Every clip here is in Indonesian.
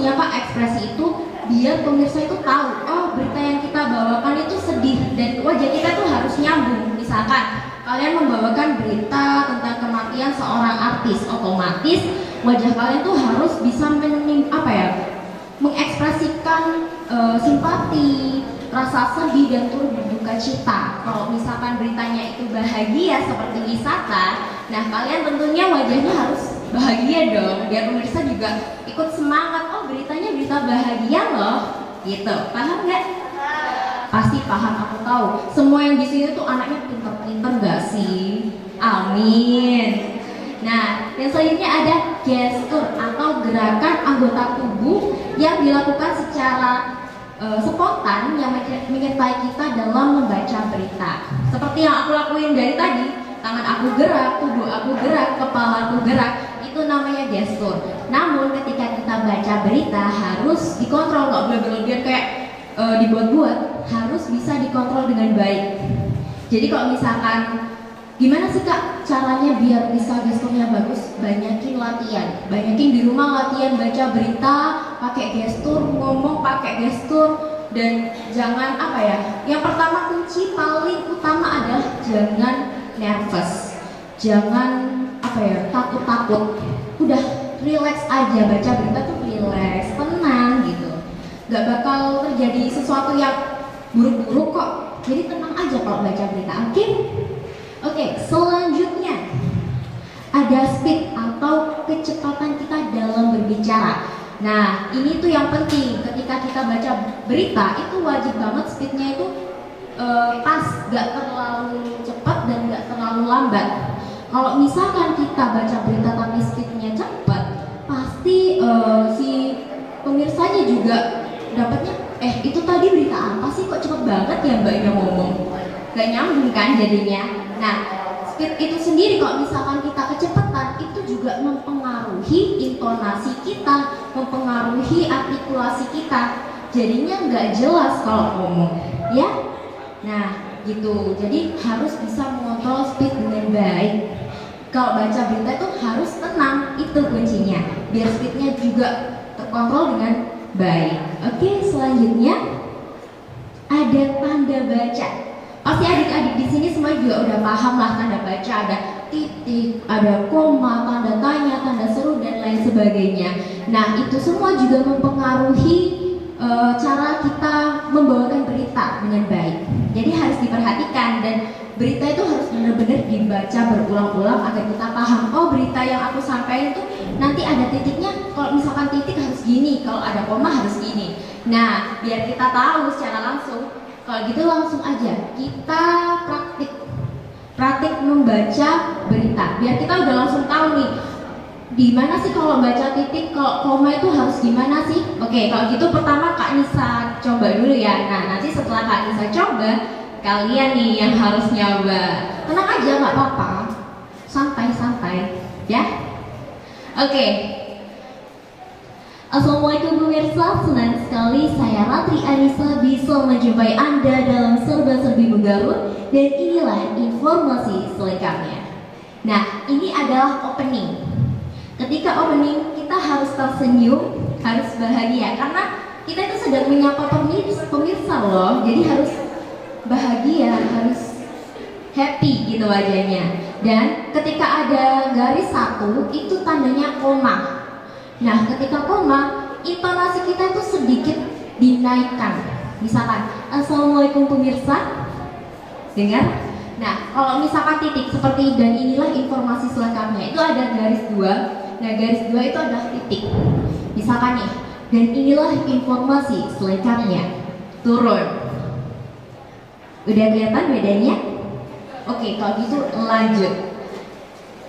fungsinya Kak ekspresi itu biar pemirsa itu tahu, oh berita yang kita bawakan itu sedih dan wajah kita tuh harus nyambung. Misalkan kalian membawakan berita tentang kematian seorang artis, otomatis wajah kalian tuh harus bisa mengekspresikan simpati, rasa sedih dan turut berduka cita. Kalau misalkan beritanya itu bahagia seperti wisata, nah kalian tentunya wajahnya harus bahagia dong, biar pemirsa juga ikut semangat. Oh beritanya berita bahagia loh, gitu. Paham nggak? Pasti paham, aku tahu. Semua yang di sini tuh anaknya pinter-pinter nggak sih? Amin. Nah, yang selanjutnya ada gestur atau gerakan anggota tubuh yang dilakukan secara spontan yang menyertai kita dalam membaca berita. Seperti yang aku lakuin dari tadi, tangan aku gerak, tubuh aku gerak, kepala aku gerak, itu namanya gestur. Namun ketika kita baca berita harus dikontrol, nggak boleh berlebihan kayak dibuat-buat, harus bisa dikontrol dengan baik. Jadi kalau misalkan gimana sih Kak caranya biar bisa gesturnya bagus? Banyakin latihan, banyakin di rumah latihan baca berita pakai gestur, ngomong pakai gestur, dan jangan yang pertama kunci paling utama adalah jangan nervous, jangan takut-takut, udah relax aja, baca berita tuh relax, tenang gitu, gak bakal terjadi sesuatu yang buruk-buruk kok, jadi tenang aja kalau baca berita, oke? Oke, selanjutnya ada speed atau kecepatan kita dalam berbicara. Nah, ini tuh yang penting ketika kita baca berita itu wajib banget speednya itu pas, gak terlalu cepat dan gak terlalu lambat. Kalau misalkan kita baca berita tapi speednya cepat, pasti si pemirsanya juga dapatnya itu tadi berita apa sih kok cepet banget ya mbaknya ngomong, gak nyambung kan jadinya. Nah, speed itu sendiri kalau misalkan kita kecepatan itu juga mempengaruhi intonasi kita, mempengaruhi artikulasi kita, jadinya nggak jelas kalau ngomong, ya. Nah, gitu. Jadi harus bisa mengontrol speed dengan baik. Kalau baca berita itu harus tenang, itu kuncinya, biar speednya juga terkontrol dengan baik. Oke, selanjutnya ada tanda baca. Pasti adik-adik di sini semua juga udah paham lah tanda baca, ada titik, ada koma, tanda tanya, tanda seru dan lain sebagainya. Nah, itu semua juga mempengaruhi cara kita membawakan berita dengan baik. Jadi harus diperhatikan dan berita itu harus benar-benar dibaca berulang-ulang agar kita paham. Oh, berita yang aku sampaikan itu nanti ada titiknya. Kalau misalkan titik harus gini, kalau ada koma harus gini. Nah, biar kita tahu secara langsung. Kalau gitu langsung aja kita praktik membaca berita. Biar kita udah langsung tahu nih di mana sih kalau baca titik, kalau koma itu harus gimana sih? Oke, kalau gitu pertama Kak Nisa coba dulu ya. Nah, nanti setelah Kak Nisa coba, kalian nih yang harus nyoba. Tenang aja, nggak apa-apa, santai-santai ya. Oke. Assalamualaikum pemirsa, senang sekali saya Ratri Anissa bisa menjumpai Anda dalam Serba-Serbi Menggarut, dan inilah informasi selengkapnya. Nah, ini adalah opening. Ketika opening kita harus tersenyum, harus bahagia karena kita itu sedang menyapa pemirsa loh. Jadi harus bahagia, harus happy gitu wajahnya. Dan ketika ada garis satu itu tandanya koma. Nah, ketika koma, intonasi kita itu sedikit dinaikkan. Misalkan, Assalamualaikum pemirsa, dengar? Nah, kalau misalkan titik seperti dan inilah informasi selengkapnya, itu ada garis dua. Nah, garis dua itu adalah titik. Misalkan nih, dan inilah informasi selengkapnya, turun. Udah kelihatan bedanya? Oke, kalau gitu lanjut.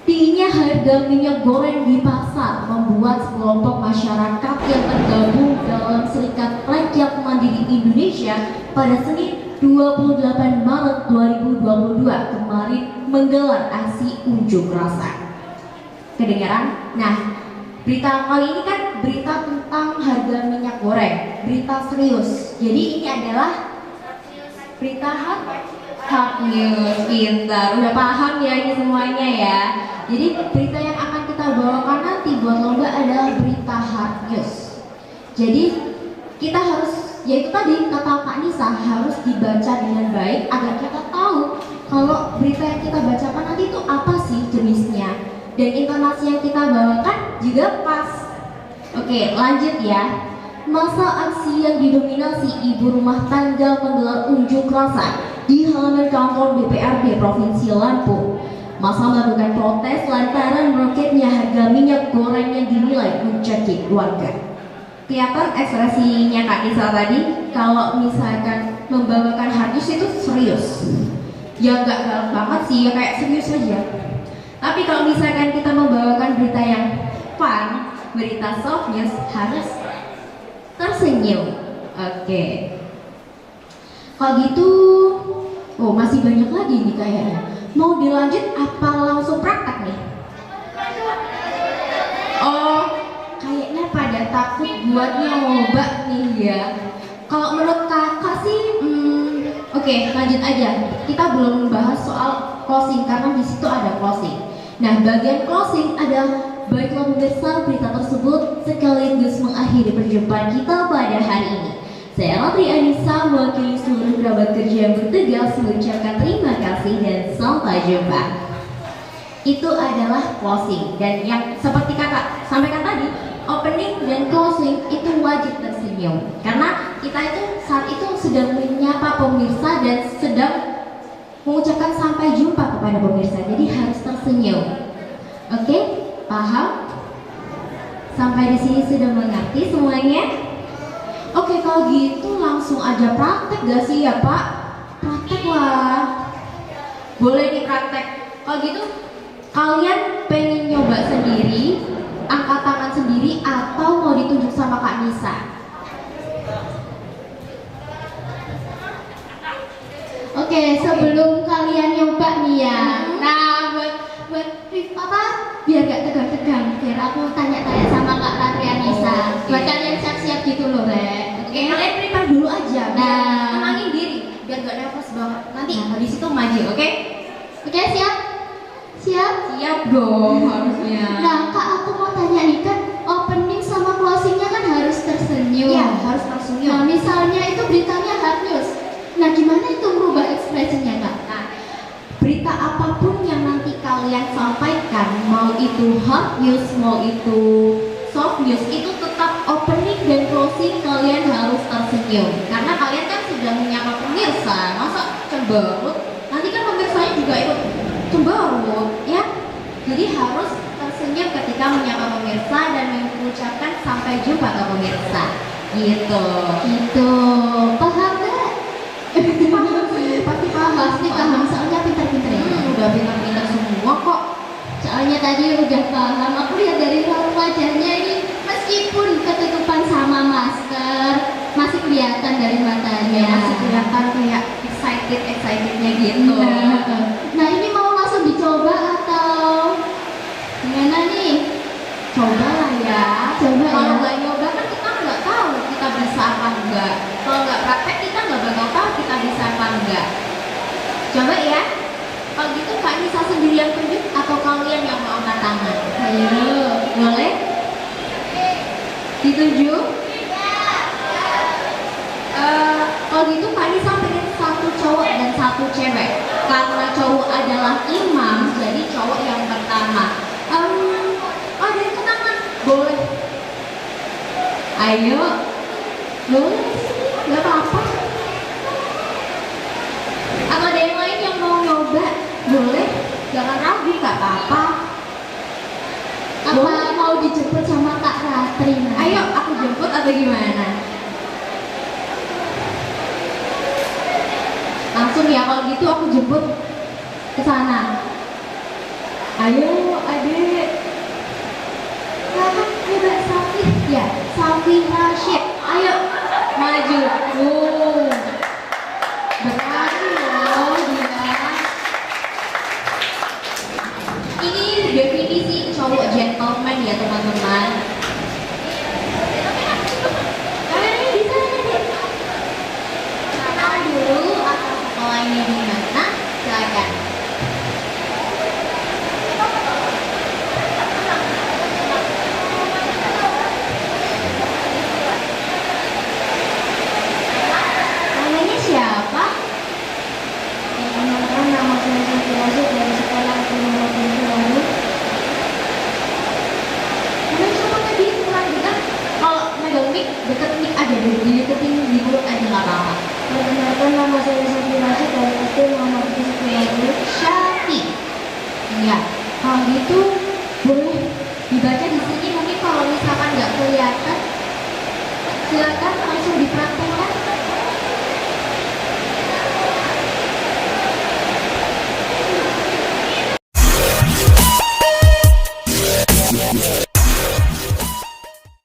Tingginya harga minyak goreng di pasar membuat sekelompok masyarakat yang tergabung dalam Serikat Rakyat Mandiri Indonesia pada Senin 28 Maret 2022 kemarin menggelar aksi unjuk rasa. Kedengaran? Nah, berita kali ini kan berita tentang harga minyak goreng, berita serius. Jadi ini adalah berita hard news, pintar, udah paham ya ini semuanya ya. Jadi berita yang akan kita bawakan nanti buat lomba adalah berita hard news. Jadi kita harus, yaitu tadi kata Kak Nisa, harus dibaca dengan baik agar kita tahu kalau berita yang kita bacakan nanti itu apa sih jenisnya, dan intonasi yang kita bawakan juga pas. Oke, lanjut ya. Masa aksi yang didominasi ibu rumah tangga menggelar unjuk rasa di halaman kantor DPRD Provinsi Lampung. Masa melakukan protes lantaran meroketnya harga minyak goreng yang dinilai mencekik warga. Kelihatan ekspresinya Kak Nisa tadi, kalau misalkan membawakan harddisk itu serius. Ya nggak galak banget sih, ya kayak serius aja. Tapi kalau misalkan kita membawakan berita yang fun, berita soft news, harus tersenyum. Oke. Kalau gitu, oh masih banyak lagi nih kayaknya. Mau dilanjut apa langsung praktek nih? Oh, kayaknya pada takut buat nyoba nih ya. Kalau menurut kakak sih, oke, lanjut aja. Kita belum bahas soal closing karena di situ ada closing. Nah, bagian closing adalah baiklah pemirsa, berita tersebut sekaligus mengakhiri perjumpaan kita pada hari ini. Saya Ratri Anissa mewakili seluruh kerabat kerja yang bertugas mengucapkan terima kasih dan sampai jumpa. Itu adalah closing, dan yang seperti kakak sampaikan tadi, opening dan closing itu wajib tersenyum karena kita itu saat itu sedang menyapa pemirsa dan sedang mengucapkan sampai jumpa kepada pemirsa, jadi harus tersenyum. Oke, paham? Sampai di sini sudah mengerti semuanya? Oke, kalau gitu langsung aja praktek gak sih ya Pak? Praktek lah. Boleh nih praktek. Kalau gitu kalian pengen nyoba sendiri, angkat tangan sendiri, atau mau ditunjuk sama Kak Nisa? Oke, sebelum kalian nyoba nih ya. Nah, buat apa? Biar gak tegang-tegang, biar aku tanya-tanya sama Kak Ratri Anissa. Buat kalian siap-siap gitu loh, Rek. Oke, kalian prepare dulu aja. Nah, Tenangin diri, biar gak nervous banget. Nanti habis itu maju, oke? Oke, siap? Siap? Siap dong harusnya. Nah, Kak, aku mau tanya nih, kan opening sama closingnya kan harus tersenyum. Iya, harus tersenyum. Nah, misalnya itu beritanya hard news. Nah, gimana itu merubah ekspresinya, Kak? Nah, berita apapun yang nanti kalian sampaikan, mau itu hard news, mau itu soft news, itu tetap opening dan closing kalian harus tersenyum. Karena kalian kan sudah menyapa pemirsa, masa cemberut? Nanti kan pemirsanya juga ikut cemberut, ya? Jadi harus tersenyum ketika menyapa pemirsa dan mengucapkan sampai jumpa ke pemirsa. Gitu. Gitu. Paham nggak? Paham sih, pasti paham. Pasti paham, soalnya pintar-pintar ya. Udah pintar-pintar semua kok. Soalnya tadi udah paham, aku lihat dari raut wajahnya ini, meskipun ketutupan sama masker, masih kelihatan dari matanya. Masih kelihatan kayak excitednya gitu. Nah, ini mau langsung dicoba atau gimana nih? Coba lah ya. Coba ya. Kalau nggak nyoba kan kita nggak tahu kita bisa apa enggak. Kalau nggak praktek kita nggak bakal tahu kita bisa apa enggak. Coba ya. Kalau gitu Kak Nisa sendiri yang tunjuk atau kalian yang mau angkat tangan? Ayo, boleh? Ditunjuk? Kalau gitu Kak Nisa pengen satu cowok dan satu cewek. Karena cowok adalah imam, jadi cowok yang pertama. Ada yang ke tangan? Boleh. Ayo. Boleh sih, nggak apa-apa. Atau ada yang lain yang mau nyoba? Boleh. Jangan ragu, nggak apa-apa. Apa mau dijemput sama Kak Ratri? Ayo, aku jemput atau gimana? Langsung ya, kalau gitu aku jemput ke sana. Ayo, adik. Kakak, coba Safi. Ya, Safi Rashid. Ayo, maju. Berani loh dia. Ini definisi cowok gentleman ya teman-teman. Kalian bisa nih. Kenal dulu atau sekolahnya di mana? Silakan. nama saya Syafi Rashid dari SD Muhammad Bismillah. Syafi. Ya, kalau gitu boleh dibaca di sini, mungkin kalau misalkan nggak kelihatan silakan langsung dipraktek